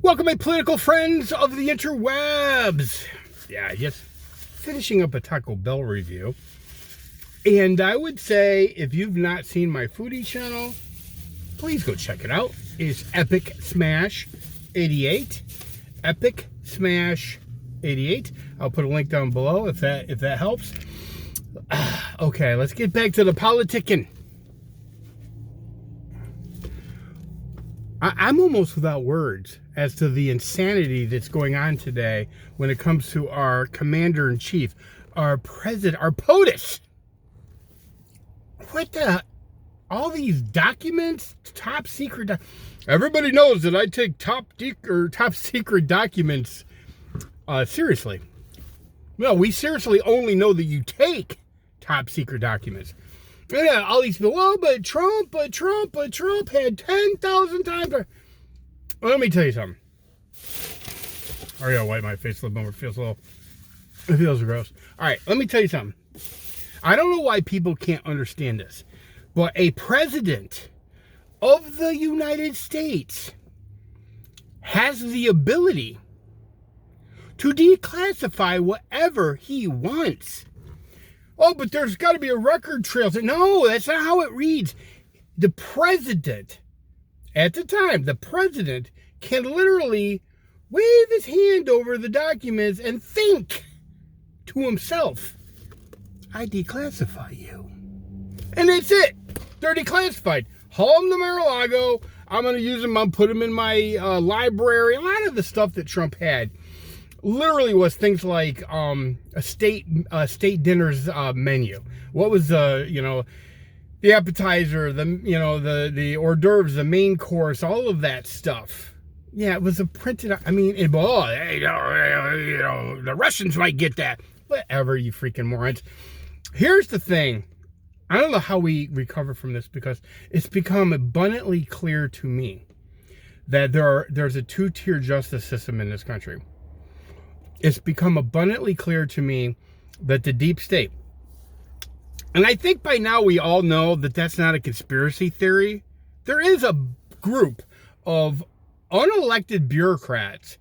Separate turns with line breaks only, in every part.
Welcome, my political friends of the interwebs. Yeah, just finishing up a Taco Bell review. And I would say, if you've not seen my foodie channel, please go check it out. It's Epic Smash 88. Epic Smash 88. I'll put a link down below if that helps. Okay, let's get back to the politicking. I'm almost without words as to the insanity that's going on today when it comes to our commander-in-chief, our president, our POTUS. What the? All these documents, top secret. Everybody knows that I take top secret documents seriously. Well, we seriously only know that you take top secret documents. Yeah, all these people, well, but Trump had 10,000 times. Well, let me tell you something. I gotta wipe my face a little more. It feels gross. All right, let me tell you something. I don't know why people can't understand this, but a president of the United States has the ability to declassify whatever he wants. Oh, but there's got to be a record trail. No, that's not how it reads. The president, at the time, the president can literally wave his hand over the documents and think to himself, I declassify you. And that's it. They're declassified. Haul them to Mar-a-Lago. I'm going to use them. I'll put them in my library. A lot of the stuff that Trump had literally was things like a state dinner's menu. What was the appetizer, the hors d'oeuvres, the main course, all of that stuff. Yeah, it was a printed. I mean, the Russians might get that. Whatever, you freaking morons. Here's the thing. I don't know how we recover from this because it's become abundantly clear to me that there's a two-tier justice system in this country. It's become abundantly clear to me that the deep state, and I think by now we all know that that's not a conspiracy theory. There is a group of unelected bureaucrats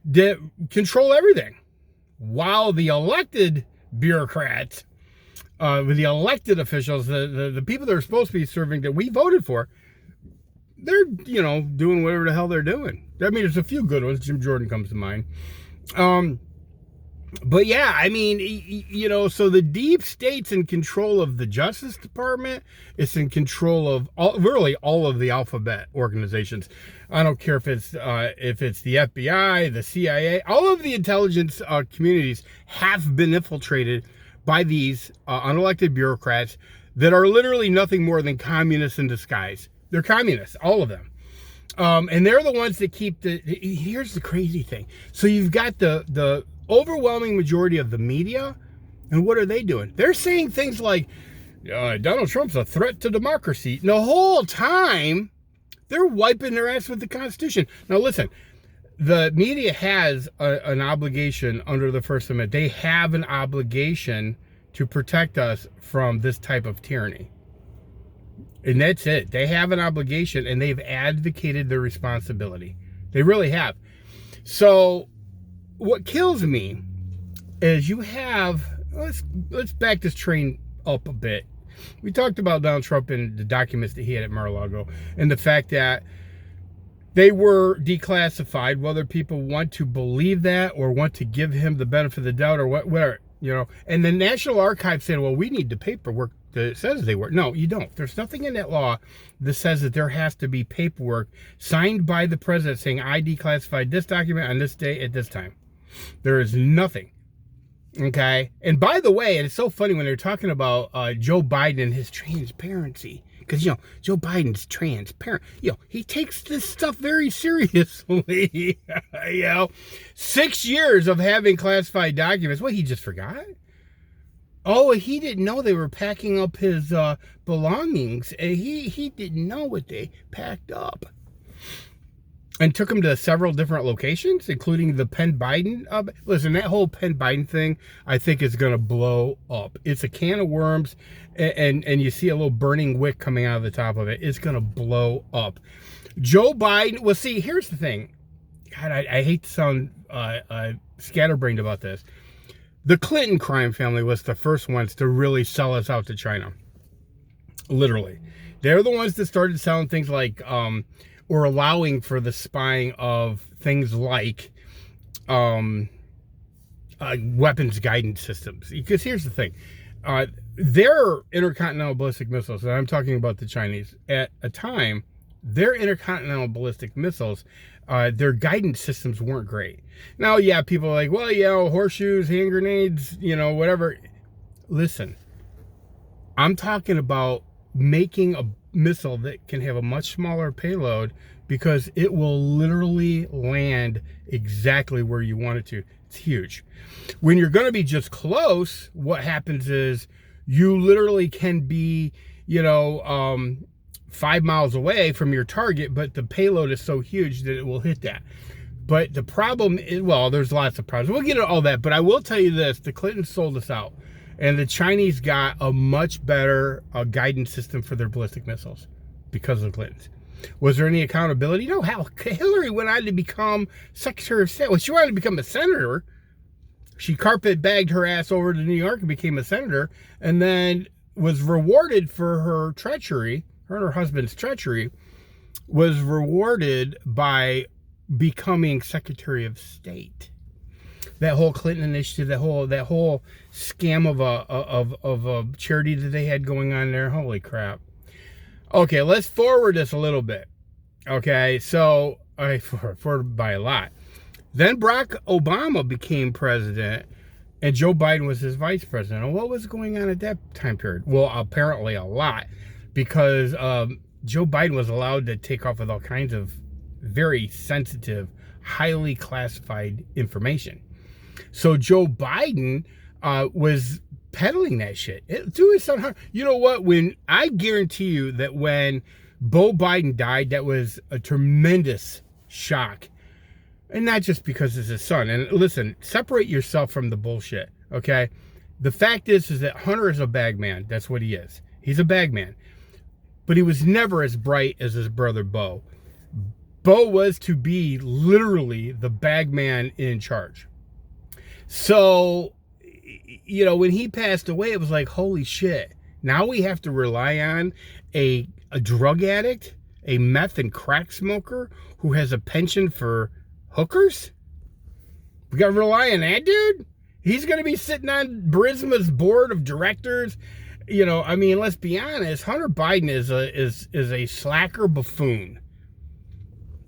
that control everything, while the elected bureaucrats, with the elected officials, the people that are supposed to be serving that we voted for, they're doing whatever the hell they're doing. I mean, there's a few good ones. Jim Jordan comes to mind. But yeah, I mean, so the deep state's in control of the Justice Department. It's in control of all of the alphabet organizations. I don't care if it's the FBI, the CIA, all of the intelligence communities have been infiltrated by these unelected bureaucrats that are literally nothing more than communists in disguise. They're communists, all of them. And they're the ones that keep here's the crazy thing. So you've got the overwhelming majority of the media, and what are they doing? They're saying things like, Donald Trump's a threat to democracy. And the whole time, they're wiping their ass with the Constitution. Now listen, the media has an obligation under the First Amendment. They have an obligation to protect us from this type of tyranny. And that's it. They have an obligation, and they've advocated their responsibility. They really have. So what kills me is you have, let's back this train up a bit. We talked about Donald Trump and the documents that he had at Mar-a-Lago and the fact that they were declassified, whether people want to believe that or want to give him the benefit of the doubt or whatever, And the National Archives said, well, we need the paperwork that says they were. No, you don't. There's nothing in that law that says that there has to be paperwork signed by the president saying, I declassified this document on this day at this time. There is nothing. Okay? And by the way, and it's so funny when they're talking about Joe Biden and his transparency. Because, Joe Biden's transparent. He takes this stuff very seriously. 6 years of having classified documents. What, he just forgot? Oh, he didn't know they were packing up his belongings. And he didn't know what they packed up. And took him to several different locations, including the Penn Biden. Listen, that whole Penn Biden thing, I think, is going to blow up. It's a can of worms, and you see a little burning wick coming out of the top of it. It's going to blow up. Joe Biden, well, see, here's the thing. God, I hate to sound scatterbrained about this. The Clinton crime family was the first ones to really sell us out to China. Literally. They're the ones that started selling things like, or allowing for the spying of things like weapons guidance systems. Because here's the thing. Their intercontinental ballistic missiles, and I'm talking about the Chinese, at a time, their intercontinental ballistic missiles, their guidance systems weren't great. Now, yeah, people are like, well, horseshoes, hand grenades, whatever. Listen, I'm talking about making a missile that can have a much smaller payload because it will literally land exactly where you want it to. It's huge. When you're going to be just close, what happens is you literally can be, 5 miles away from your target, but the payload is so huge that it will hit that. But the problem is, well, there's lots of problems. We'll get into all that, but I will tell you this. The Clintons sold us out, and the Chinese got a much better guidance system for their ballistic missiles because of the Clintons. Was there any accountability? No. Hell, Hillary went on to become Secretary of State. Well, she wanted to become a senator. She carpet bagged her ass over to New York and became a senator, and then was rewarded for her treachery. Her and her husband's treachery was rewarded by becoming Secretary of State. That whole Clinton initiative, that whole scam of a charity that they had going on there. Holy crap. Okay, let's forward this a little bit. Okay, so forward by a lot. Then Barack Obama became president, and Joe Biden was his vice president. And what was going on at that time period? Well, apparently a lot, because Joe Biden was allowed to take off with all kinds of very sensitive, highly classified information. So Joe Biden was peddling that shit to his son. You know what? I guarantee you that when Beau Biden died, that was a tremendous shock. And not just because it's his son. And listen, separate yourself from the bullshit, okay? The fact is that Hunter is a bag man. That's what he is. He's a bag man. But he was never as bright as his brother Beau. Beau was to be literally the bag man in charge. So, when he passed away, it was like, holy shit. Now we have to rely on a drug addict, a meth and crack smoker who has a penchant for hookers? We got to rely on that dude? He's going to be sitting on Burisma's board of directors. Let's be honest. Hunter Biden is a slacker buffoon.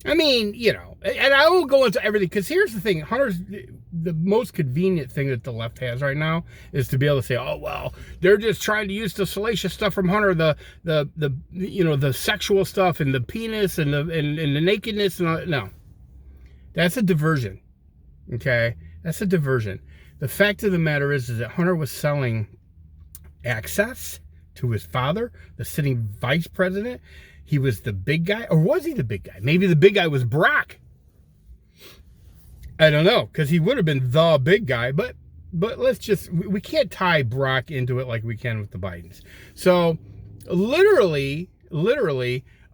And I won't go into everything, because here's the thing. Hunter's the most convenient thing that the left has right now is to be able to say, oh, well, they're just trying to use the salacious stuff from Hunter, the sexual stuff and the penis and the nakedness. And no, that's a diversion. Okay. That's a diversion. The fact of the matter is that Hunter was selling access to his father, the sitting vice president. He was the big guy, or was he the big guy? Maybe the big guy was Barack. I don't know, because he would have been the big guy, but we can't tie Barack into it like we can with the Bidens. So literally,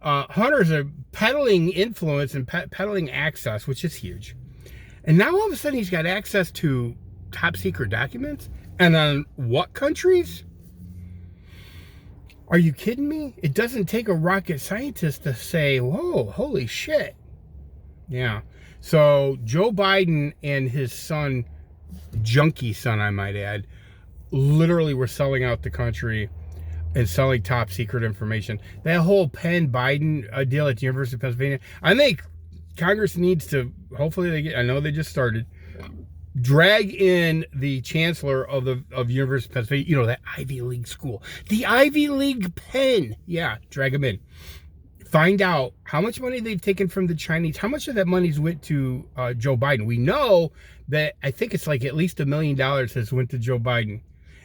Hunter's a peddling influence and peddling access, which is huge. And now all of a sudden he's got access to top secret documents. And on what countries? Are you kidding me? It doesn't take a rocket scientist to say, whoa, holy shit. Yeah. So Joe Biden and his son, junkie son, I might add, literally were selling out the country and selling top secret information. That whole Penn Biden deal at the University of Pennsylvania, I think Congress needs to, hopefully I know they just started, drag in the chancellor of University of Pennsylvania, that Ivy League school, the Ivy League Penn. Yeah, drag them in. Find out how much money they've taken from the Chinese. How much of that money's went to Joe Biden? We know that I think it's like at least $1 million has went to Joe Biden.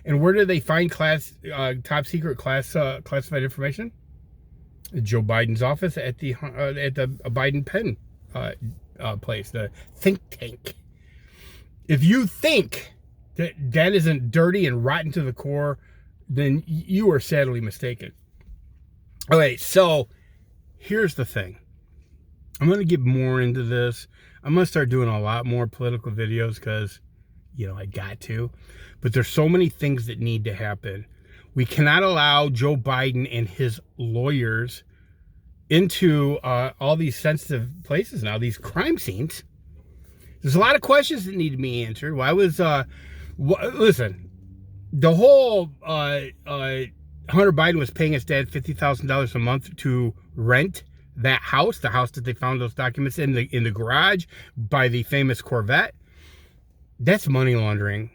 And where do they find top secret classified information? Joe Biden's office at the Biden Penn place, the think tank. If you think that isn't dirty and rotten to the core, then you are sadly mistaken. Okay, so here's the thing. I'm going to get more into this. I'm going to start doing a lot more political videos because, you know, I got to. But there's so many things that need to happen. We cannot allow Joe Biden and his lawyers into all these sensitive places now, these crime scenes. There's a lot of questions that need to be answered. Why was, listen, the whole Hunter Biden was paying his dad $50,000 a month to rent that house, the house that they found those documents in the garage by the famous Corvette. That's money laundering.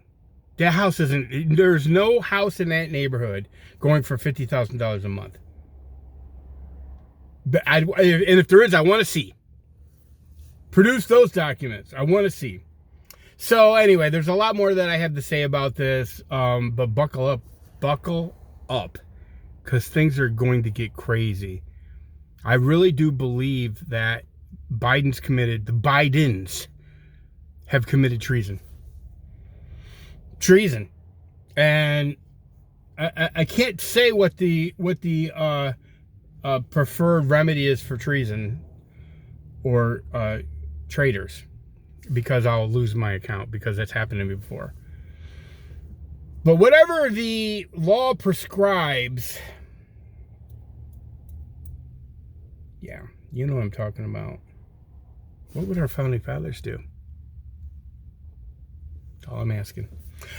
That house isn't, there's no house in that neighborhood going for $50,000 a month. But and if there is, I want to see. Produce those documents. I want to see. So anyway, there's a lot more that I have to say about this, but buckle up, because things are going to get crazy. I really do believe that the Bidens have committed treason. And I can't say what the preferred remedy is for treason or traitors, because I'll lose my account, because that's happened to me before. But whatever the law prescribes, yeah, you know what I'm talking about. What would our founding fathers do? That's all I'm asking.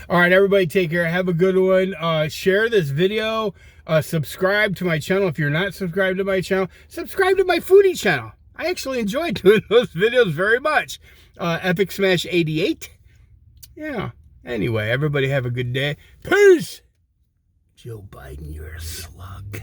All right, everybody, take care. Have a good one. Share this video. Subscribe to my channel. If you're not subscribed to my channel, subscribe to my foodie channel. I actually enjoy doing those videos very much. Epic Smash 88. Yeah. Anyway, everybody have a good day. Peace. Joe Biden, you're a slug.